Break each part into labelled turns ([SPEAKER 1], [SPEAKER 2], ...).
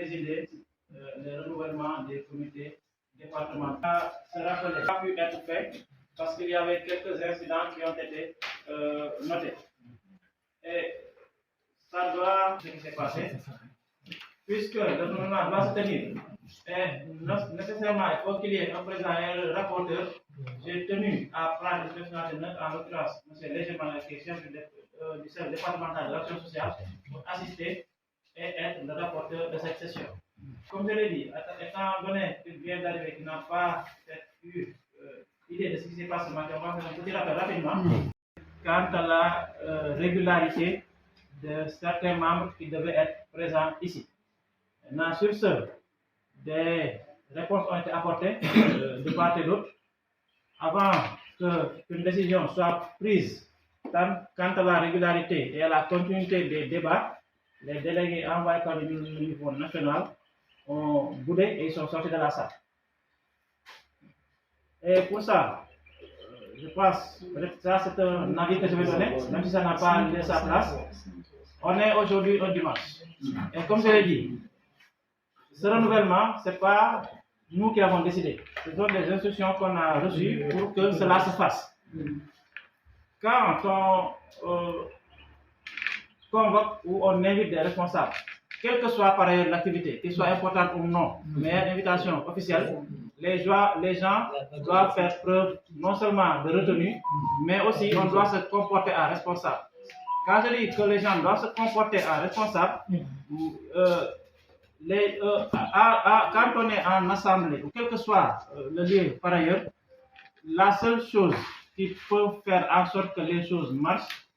[SPEAKER 1] présider le renouvellement des comités départementaux. Ça sera que n'a pas pu être fait parce qu'il y avait quelques incidents qui ont été notés. Et ça doit, ce qui s'est passé, puisque le gouvernement doit se tenir. Et nécessairement, il faut qu'il y ait un président et un rapporteur. J'ai tenu à prendre le personnel de neutre, en l'occurrence, M. Légèrement, qui est chef du service départemental de l'action sociale, pour assister et être le rapporteur de cette session. Comme je l'ai dit, étant donné qu'il vient d'arriver, qu'il n'a pas eu idée de ce qui s'est passé ce matin, on va faire un petit rappel rapidement quant à la régularité de certains membres qui devaient être présents ici. Maintenant, sur ce, des réponses ont été apportées de part et d'autre. Avant qu'une décision soit prise quant à la régularité et à la continuité des débats, les délégués envoyés par le niveau national ont boudé et ils sont sortis de la salle. Et pour ça, je pense que ça c'est un avis que je vais donner, même si ça n'a pas laissé sa place. On est aujourd'hui un dimanche. Et comme je l'ai dit, ce renouvellement, ce n'est pas nous qui l'avons décidé. Ce sont des instructions qu'on a reçues pour que cela se fasse. Quand on convoque ou on invite des responsables, quelle que soit par ailleurs l'activité, qu'elle soit importante ou non, mais une invitation officielle, les gens doivent faire preuve non seulement de retenue, mais aussi on doit se comporter en responsable. Quand je dis que les gens doivent se comporter en responsable, quand on est en assemblée, ou quel que soit le lieu par ailleurs, la seule chose qui peut faire en sorte que les choses marchent,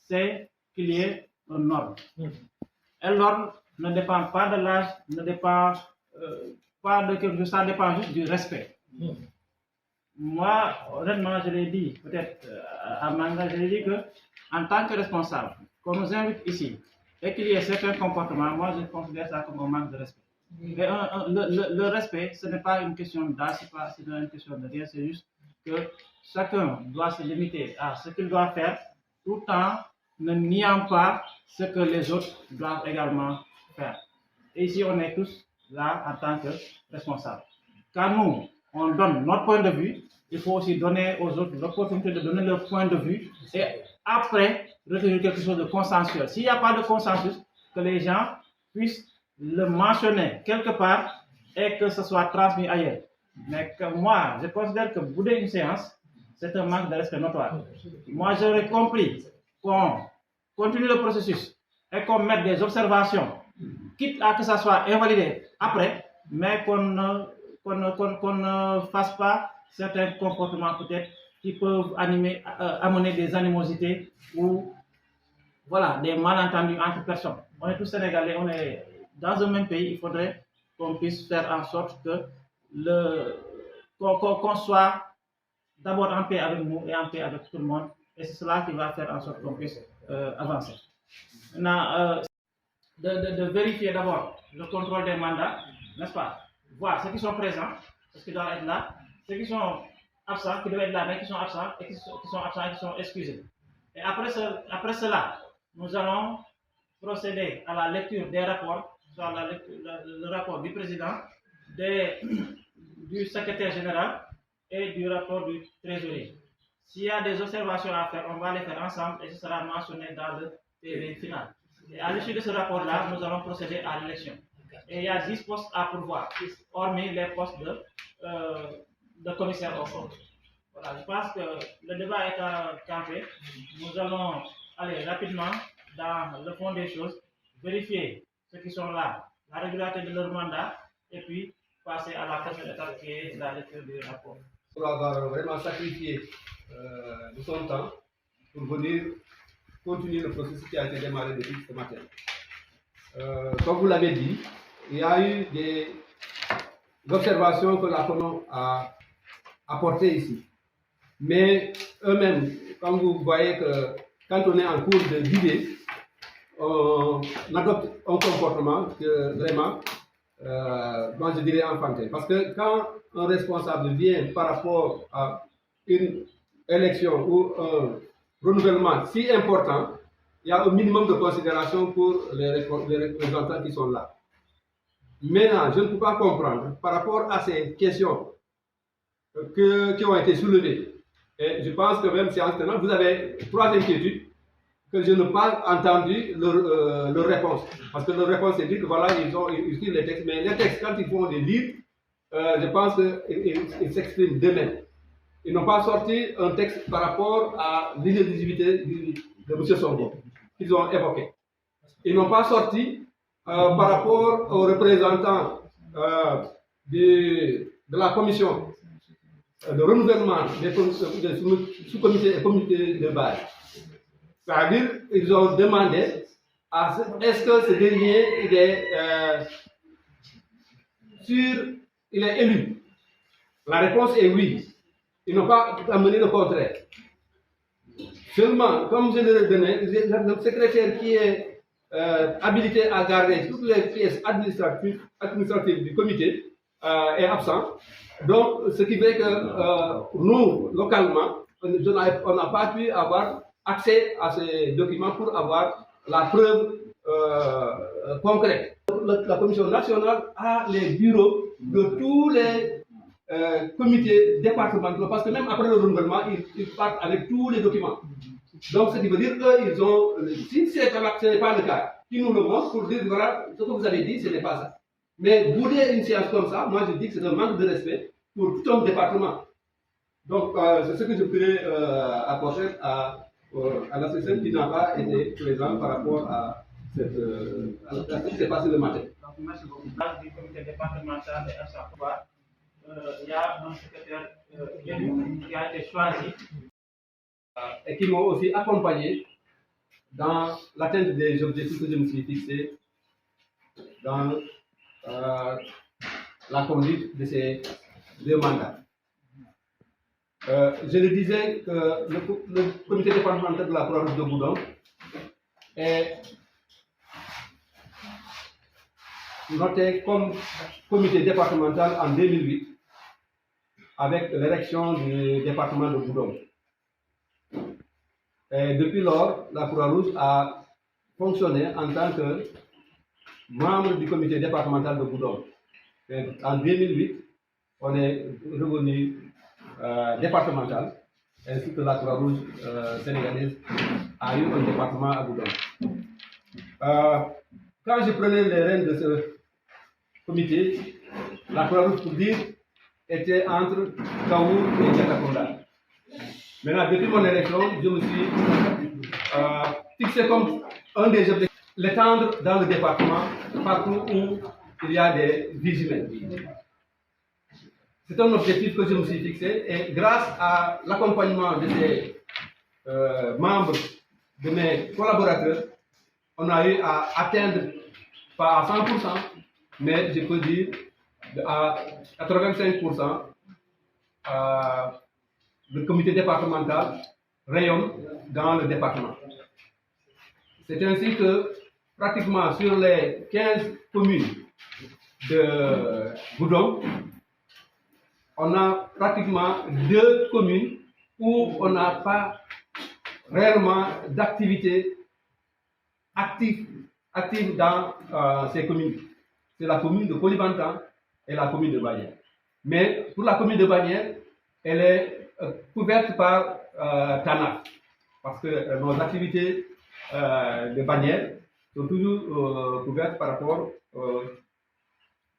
[SPEAKER 1] c'est qu'il y ait un ordre. Et l'ordre ne dépend pas de l'âge, ne dépend pas de quelque chose, ça dépend juste du respect. Moi, honnêtement, je l'ai dit, peut-être à Manga, je l'ai dit que, en tant que responsable, qu'on nous invite ici, et qu'il y ait certains comportements, moi je considère ça comme un manque de respect. Et le respect, ce n'est pas une question d'âge, c'est pas une question de rien, c'est juste que chacun doit se limiter à ce qu'il doit faire, tout en ne niant pas ce que les autres doivent également faire. Et ici, on est tous là en tant que responsables. Quand nous, on donne notre point de vue, il faut aussi donner aux autres l'opportunité de donner leur point de vue et après retenir quelque chose de consensuel. S'il n'y a pas de consensus, que les gens puissent le mentionner quelque part et que ce soit transmis ailleurs. Mais que moi, je considère que bouder une séance, c'est un manque de respect notoire. Moi, j'aurais compris qu'on continue le processus et qu'on mette des observations, quitte à que ça soit invalidé après, mais qu'on ne fasse pas certains comportements peut-être qui peuvent amener des animosités ou voilà, des malentendus entre personnes. On est tous Sénégalais, on est dans un même pays, il faudrait qu'on puisse faire en sorte que qu'on soit d'abord en paix avec nous et en paix avec tout le monde. Et c'est cela qui va faire en sorte qu'on puisse avancer. Maintenant, de vérifier d'abord le contrôle des mandats, n'est-ce pas? Voir ceux qui sont présents, ceux qui doivent être là, ceux qui sont absents, qui doivent être là, mais qui sont absents et qui sont absents et qui sont excusés. Et après cela, nous allons procéder à la lecture des rapports, soit le rapport du président, du secrétaire général et du rapport du trésorier. S'il y a des observations à faire, on va les faire ensemble et ce sera mentionné dans le PV final. Et à l'issue de ce rapport-là, nous allons procéder à l'élection. Et il y a 10 postes à pourvoir, hormis les postes de commissaire au fond. Voilà, je pense que le débat est campé. Nous allons aller rapidement dans le fond des choses, vérifier ceux qui sont là, la régularité de leur mandat, et puis passer à la prochaine étape qui est la lecture du rapport.
[SPEAKER 2] Pour avoir vraiment sacrifié de son temps pour venir continuer le processus qui a été démarré depuis ce matin. Comme vous l'avez dit, il y a eu des observations que la CONO a apportées ici. Mais eux-mêmes, comme vous voyez que quand on est en cours de vider, on adopte un comportement que vraiment, moi je dirais enfantin. Parce que quand un responsable vient par rapport à une élection ou un renouvellement si important, il y a un minimum de considération pour les représentants qui sont là. Maintenant, je ne peux pas comprendre par rapport à ces questions qui ont été soulevées. Et je pense que même si en ce moment, vous avez 3 inquiétudes que je n'ai pas entendu leur réponse. Parce que leur réponse, c'est dire que voilà, ils utilisent les textes. Mais les textes, quand ils font les livres, je pense qu'ils s'expriment d'eux-mêmes. Ils n'ont pas sorti un texte par rapport à l'inéligibilité de M. Sonko qu'ils ont évoqué. Ils n'ont pas sorti par rapport aux représentants de la commission de renouvellement des sous-comités et comités de base. C'est-à-dire qu'ils ont demandé est-ce que ce dernier il est élu. La réponse est oui. Ils n'ont pas amené le contraire. Seulement, comme je l'ai donné, le secrétaire qui est habilité à garder toutes les pièces administratives du comité est absent. Donc, ce qui fait que nous, localement, on n'a pas pu avoir accès à ces documents pour avoir la preuve concrète. La Commission nationale a les bureaux de tous les comités départementaux, parce que même après le renouvellement, ils partent avec tous les documents. Donc, ce qui veut dire qu'ils ont, si ce n'est pas le cas, ils nous le montrent pour dire, voilà, ce que vous avez dit, ce n'est pas ça. Mais bouder une séance comme ça, moi je dis que c'est un manque de respect pour tout un département. Donc, c'est ce que je pourrais apporter à l'association qui n'a pas été présent par rapport à ce qui s'est passé le matin.
[SPEAKER 1] Donc, merci beaucoup. Dans le comité départemental de FSA, il y a un secrétaire qui a été choisi.
[SPEAKER 2] Et qui m'ont aussi accompagné dans l'atteinte des objectifs que je me suis fixés dans la conduite de ces 2 mandats. Je le disais que le comité départemental de la province de Goudomp est noté comme comité départemental en 2008 avec l'érection du département de Goudomp. Et depuis lors, la Croix-Rouge a fonctionné en tant que membre du comité départemental de Goudomp. En 2008, on est revenu départemental, ainsi que la Croix-Rouge sénégalaise a eu un département à Goudomp. Quand je prenais les rênes de ce comité, la Croix-Rouge, pour dire, était entre Kaour et Tchatakonda. Maintenant, depuis mon élection, je me suis fixé comme un des objectifs, l'étendre dans le département, partout où il y a des vies humaines. C'est un objectif que je me suis fixé et grâce à l'accompagnement de ces membres, de mes collaborateurs, on a eu à atteindre, pas à 100%, mais je peux dire à 85%, le comité départemental rayonne dans le département. C'est ainsi que pratiquement sur les 15 communes de Goudomp, on a pratiquement 2 communes où on n'a pas réellement d'activité active dans ces communes. C'est la commune de Kolybantan et la commune de Bagnères. Mais pour la commune de Bagnères, elle est couverte par TANAF, parce que nos activités de Bagnères sont toujours couvertes par rapport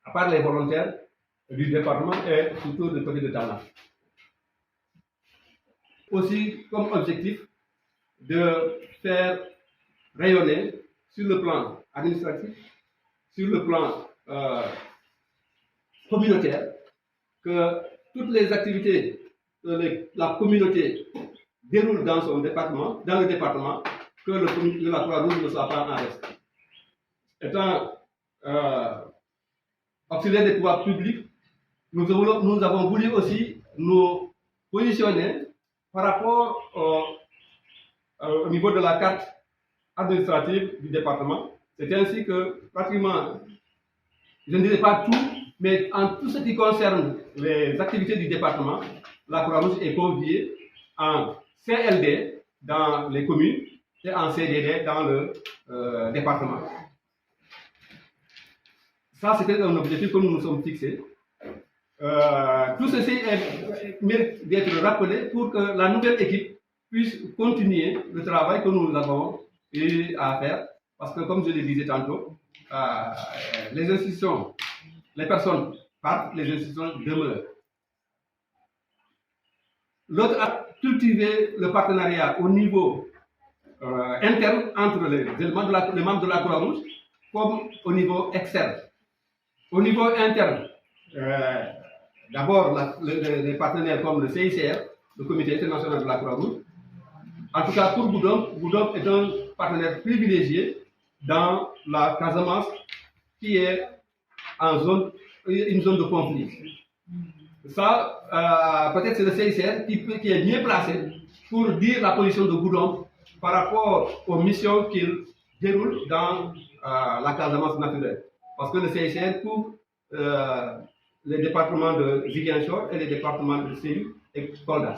[SPEAKER 2] à part les volontaires du département et surtout du côté de TANAF. Aussi comme objectif de faire rayonner sur le plan administratif, sur le plan communautaire, que toutes les activités que la communauté déroule dans le département, que la Croix-Rouge ne soit pas en reste. Étant auxiliaire des pouvoirs publics, nous avons voulu aussi nous positionner par rapport au niveau de la carte administrative du département. C'est ainsi que pratiquement, je ne dirais pas tout, mais en tout ce qui concerne les activités du département, la Croix-Rouge est conviée en CLD dans les communes et en CDD dans le département. Ça, c'était un objectif que nous nous sommes fixés. Tout ceci mérite d'être rappelé pour que la nouvelle équipe puisse continuer le travail que nous avons eu à faire. Parce que, comme je le disais tantôt, les institutions, les personnes partent, les institutions demeurent. L'autre a cultivé le partenariat au niveau interne entre les membres de la Croix-Rouge comme au niveau externe. Au niveau interne, d'abord les partenaires comme le CICR, le Comité international de la Croix-Rouge. En tout cas, pour Goudom est un partenaire privilégié dans la Casamance qui est une zone de conflit. Ça, peut-être c'est le CICR qui est mieux placé pour dire la position de Goudom par rapport aux missions qu'il déroule dans la Casamance naturelle. Parce que le CICR couvre les départements de Ziguinchor et les départements de Séou et Kolda.